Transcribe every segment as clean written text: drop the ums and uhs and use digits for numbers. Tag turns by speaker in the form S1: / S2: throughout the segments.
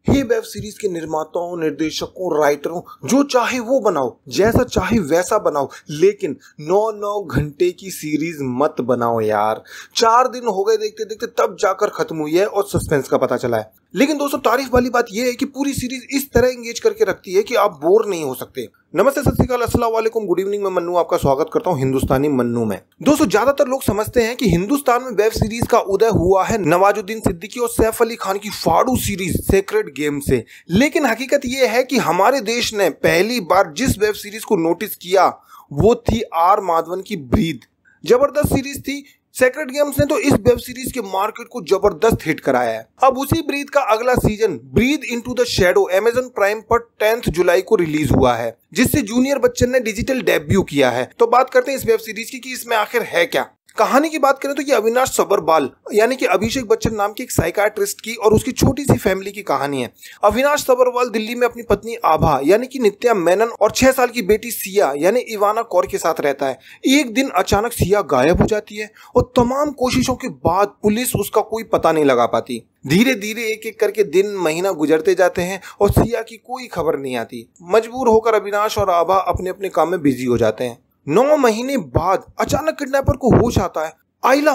S1: हे web series के निर्माताओं, निर्देशकों, राइटरों, जो चाहे वो बनाओ, जैसा चाहे वैसा बनाओ, लेकिन 9-9 घंटे की सीरीज मत बनाओ यार। 4 दिन हो गए देखते देखते तब जाकर खत्म हुई है और सस्पेंस का पता चला है। लेकिन दोस्तों तारीफ वाली बात यह है कि पूरी सीरीज इस तरह एंगेज करके रखती है कि आप बोर नहीं हो सकते। नमस्ते, सत श्री अकाल, अस्सलाम वालेकुम, गुड इवनिंग। मैं मन्नू आपका स्वागत करता हूं हिंदुस्तानी मन्नू में। दोस्तों ज्यादातर लोग समझते हैं कि हिंदुस्तान में वेब सीरीज का उदय हुआ है नवाजुद्दीन सिद्दीकी और सैफ अली खान की फाड़ू सीरीज सेक्रेड गेम से। लेकिन हकीकत यह है कि हमारे देश ने पहली बार जिस वेब सीरीज को नोटिस किया वो थी आर माधवन की ब्रीद। जबरदस्त सीरीज थी। सेक्रेड गेम्स ने तो इस वेब सीरीज के मार्केट को जबरदस्त हिट कराया है। अब उसी ब्रीद का अगला season breathe into the shadow Amazon prime पर 10 जुलाई को रिलीज हुआ है, जिससे जूनियर बच्चन ने डिजिटल डेब्यू किया है। तो बात करते हैं इस वेब सीरीज की कि इसमें आखिर है क्या। कहानी की बात करें तो ये अविनाश सबरवाल यानी कि अभिषेक बच्चन नाम के एक साइकाट्रिस्ट की और उसकी छोटी सी फैमिली की कहानी है। अविनाश सबरवाल दिल्ली में अपनी पत्नी आभा यानी कि नित्या मेनन और 6 साल की बेटी सिया यानी इवाना कौर के साथ रहता है। एक दिन अचानक सिया गायब हो जाती है और तमाम कोशिशों के बाद पुलिस उसका कोई पता नहीं लगा पाती। धीरे धीरे एक एक करके दिन महीना गुजरते जाते हैं और सिया की कोई खबर नहीं आती। मजबूर होकर अविनाश और आभा अपने अपने काम में बिजी हो जाते हैं। 9 महीने बाद अचानक किडनैपर को होश आता है। आइला,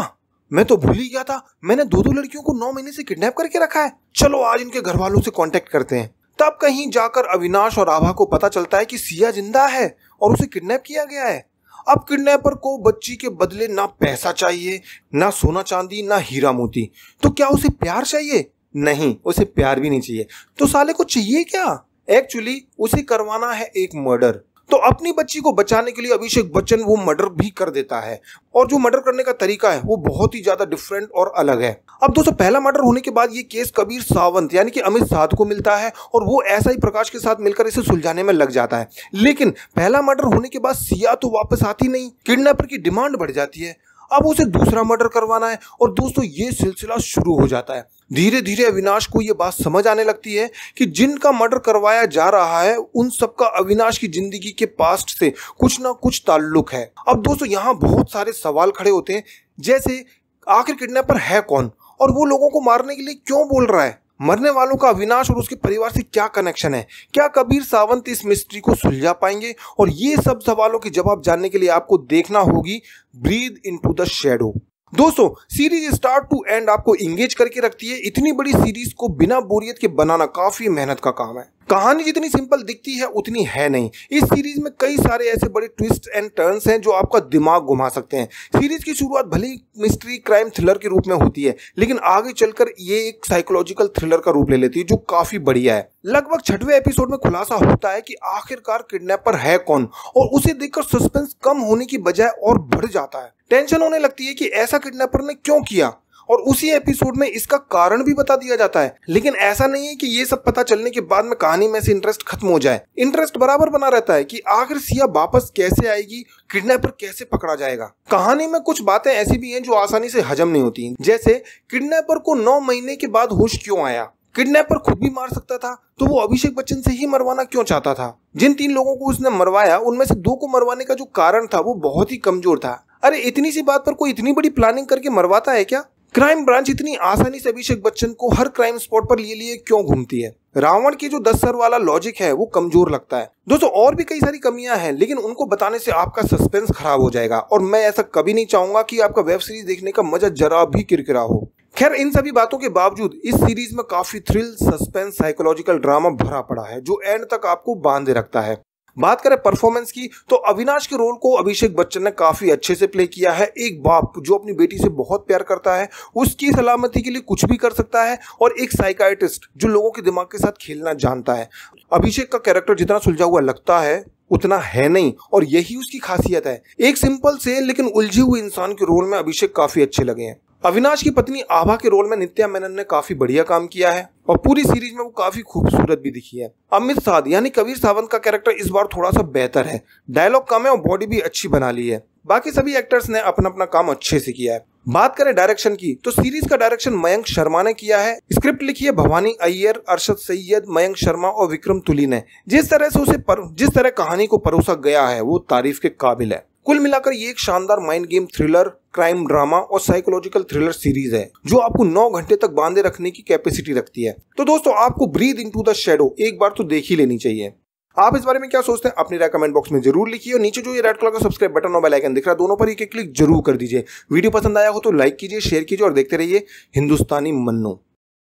S1: मैं तो भूल ही गया था, मैंने 2 लड़कियों को 9 महीने से किडनैप करके रखा है। चलो आज इनके घर वालों से कांटेक्ट करते हैं। तब कहीं जाकर अविनाश और आभा को पता चलता है कि सिया जिंदा है और उसे किडनैप किया गया है। अब किडनैपर को बच्ची के बदले ना पैसा चाहिए, ना सोना चांदी, ना हीरा मोती। तो क्या उसे प्यार चाहिए? नहीं, उसे प्यार भी नहीं चाहिए। तो साले को चाहिए क्या? एक्चुअली उसे करवाना है एक मर्डर। तो अपनी बच्ची को बचाने के लिए अभिषेक बच्चन वो मर्डर भी कर देता है और जो मर्डर करने का तरीका है वो बहुत ही ज्यादा डिफरेंट और अलग है। अब दोस्तों पहला मर्डर होने के बाद ये केस कबीर सावंत यानी कि अमित साध को मिलता है और वो ऐसा ही प्रकाश के साथ मिलकर इसे सुलझाने में लग जाता है। लेकिन पहला मर्डर होने के बाद सिया तो वापस आती नहीं, किडनैपर की डिमांड बढ़ जाती है। अब उसे दूसरा मर्डर करवाना है और दोस्तों ये सिलसिला शुरू हो जाता है। धीरे धीरे अविनाश को ये बात समझ आने लगती है कि जिनका मर्डर करवाया जा रहा है उन सबका अविनाश की जिंदगी के पास्ट से कुछ ना कुछ ताल्लुक है। अब दोस्तों यहाँ बहुत सारे सवाल खड़े होते हैं, जैसे आखिर किडनैपर है कौन और वो लोगों को मारने के लिए क्यों बोल रहा है? मरने वालों का अविनाश और उसके परिवार से क्या कनेक्शन है? क्या कबीर सावंत इस मिस्ट्री को सुलझा पाएंगे? और ये सब सवालों के जवाब जानने के लिए आपको देखना होगी ब्रीद इनटू द शैडो। दोस्तों सीरीज स्टार्ट टू एंड आपको इंगेज करके रखती है। इतनी बड़ी सीरीज को बिना बोरियत के बनाना काफी मेहनत का काम है। कहानी जितनी सिंपल दिखती है उतनी है नहीं। इस सीरीज में कई सारे ऐसे बड़े ट्विस्ट एंड टर्न्स हैं जो आपका दिमाग घुमा सकते हैं। सीरीज की शुरुआत भले ही मिस्ट्री क्राइम थ्रिलर के रूप में होती है, लेकिन आगे चलकर ये एक साइकोलॉजिकल थ्रिलर का रूप ले लेती है जो काफी बढ़िया है। लगभग 6वें एपिसोड में खुलासा होता है कि आखिरकार किडनैपर है कौन और उसे देखकर सस्पेंस कम होने की बजाय और बढ़ जाता है। टेंशन होने लगती है कि ऐसा किडनैपर ने क्यों किया और उसी एपिसोड में इसका कारण भी बता दिया जाता है। लेकिन ऐसा नहीं है कि ये सब पता चलने के बाद में कहानी में से इंटरेस्ट खत्म हो जाए। इंटरेस्ट बराबर बना रहता है कि आखिर सिया वापस कैसे आएगी, किडनैपर कैसे पकड़ा जाएगा। कहानी में कुछ बातें ऐसी भी हैं जो आसानी से हजम नहीं होती, जैसे किडनैपर को 9 महीने के बाद होश क्यों आया? किडनैपर खुद भी मार सकता था तो वो अभिषेक बच्चन से ही मरवाना क्यों चाहता था? जिन 3 लोगों को उसने मरवाया उनमें से 2 को मरवाने का जो कारण था वो बहुत ही कमजोर था। अरे इतनी सी बात पर कोई इतनी बड़ी प्लानिंग करके मरवाता है क्या? क्राइम ब्रांच इतनी आसानी से अभिषेक बच्चन को हर क्राइम स्पॉट पर लिए लिए क्यों घूमती है? रावण की जो 10 सर वाला लॉजिक है वो कमजोर लगता है। दोस्तों और भी कई सारी कमियां हैं, लेकिन उनको बताने से आपका सस्पेंस खराब हो जाएगा और मैं ऐसा कभी नहीं चाहूंगा कि आपका वेब सीरीज देखने का मजा जरा भी किरकिरा हो। खैर इन सभी बातों के बावजूद इस सीरीज में काफी थ्रिल, सस्पेंस, साइकोलॉजिकल ड्रामा भरा पड़ा है जो एंड तक आपको बांधे रखता है। बात करें परफॉर्मेंस की तो अविनाश के रोल को अभिषेक बच्चन ने काफी अच्छे से प्ले किया है। एक बाप जो अपनी बेटी से बहुत प्यार करता है, उसकी सलामती के लिए कुछ भी कर सकता है, और एक साइकाइट्रिस्ट जो लोगों के दिमाग के साथ खेलना जानता है। अभिषेक का कैरेक्टर जितना सुलझा हुआ लगता है उतना है नहीं और यही उसकी खासियत है। एक सिंपल से लेकिन उलझे हुए इंसान के रोल में अभिषेक काफी अच्छे लगे हैं। अविनाश की पत्नी आभा के रोल में नित्या मेनन ने काफी बढ़िया काम किया है और पूरी सीरीज में वो काफी खूबसूरत भी दिखी है। अमित साध यानी कबीर सावंत का कैरेक्टर इस बार थोड़ा सा बेहतर है, डायलॉग कम है और बॉडी भी अच्छी बना ली है। बाकी सभी एक्टर्स ने अपना अपना काम अच्छे से किया है। बात करें डायरेक्शन की तो सीरीज का डायरेक्शन मयंक शर्मा ने किया है। स्क्रिप्ट लिखी है भवानी अय्यर, अरशद सैयद, मयंक शर्मा और विक्रम तुली ने। जिस तरह कहानी को परोसा गया है वो तारीफ के काबिल है। कुल मिलाकर ये एक शानदार mind game thriller crime drama और साइकोलॉजिकल थ्रिलर सीरीज है जो आपको 9 घंटे तक बांधे रखने की कैपेसिटी रखती है। तो दोस्तों आपको ब्रीथ इनटू द शैडो एक बार तो देख ही लेनी चाहिए। आप इस बारे में क्या सोचते हैं अपनी राय कमेंट बॉक्स में जरूर लिखिए और नीचे जो ये रेड कलर का सब्सक्राइब बटन और बेल आइकन दिख रहा है दोनों पर एक क्लिक जरूर कर दीजिए। वीडियो पसंद आया हो तो लाइक कीजिए, शेयर कीजिए और देखते रहिए हिंदुस्तानी मन्नू।